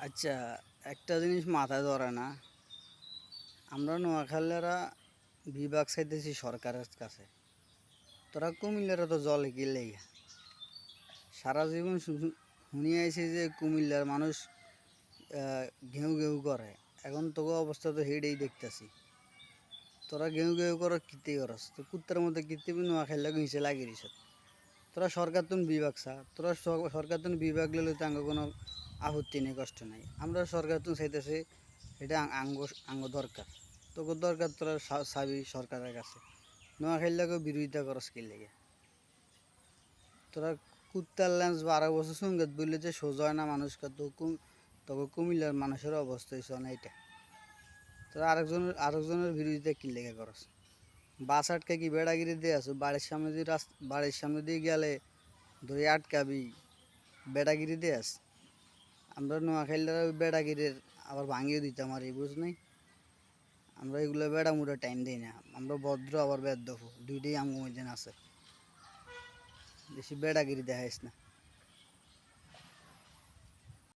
আচ্ছা, একটা জিনিস মাথায় ধরে না। আমরা নোয়াখালীরা বিভাগ চাইতেছি সরকারের কাছে। তোরা কুমিল্লারা তো জলে কি লেগে সারা জীবন শুনি আইছি যে কুমিল্লার মানুষ ঘেউ ঘেউ করে। এখন তোকে অবস্থা তো হেডেই দেখতেছি। তোরা ঘেউ ঘেউ করো কীর্তি করস তো কুত্তার মধ্যে কীর্তি নোয়াখালীরা ঘিসে লাগিয়ে দিস। তোরা সরকার তুমি বিভাগ চা, তোরা সরকার তুমি বিভাগ লইলে তো আঙ্গ কোনো আপত্তি নেই, কষ্ট নাই। আমরা সরকার তুমি চাইতেছি এটা আঙ্গ আঙ্গ দরকার। তোকে দরকার তোরা চাবি সরকারের কাছে। নোয়াখালীকেও বিরোধিতা করস কি লেগে? তোরা কুত্তার ল্যান্স 12 বছর সঙ্গীত বললে যে সোজা হয় না মানুষকে, তো তোকে কুমিল্লার মানুষের অবস্থা হয়েছে না এটা। তোরা আরেকজনের বিরোধিতা কি লেগে করস? বাস আটকে কি বেড়াগিরি দিয়ে আছো? বাড়ির সামনে দিয়ে গেলে ধরে আটকাবি, বেড়াগিরি দিয়ে আস। আমরা নোয়াখালীরা ওই বেড়াগিরির আবার ভাঙিয়ে দিতাম আর এই বুঝ নাই। আমরা এগুলো বেড়া মুড়া টাইম দিই না। আমরা ভদ্র আবার বেদফ দুইটাই আমার মধ্যে আছে। বেশি বেড়াগিরি দেখাইস না।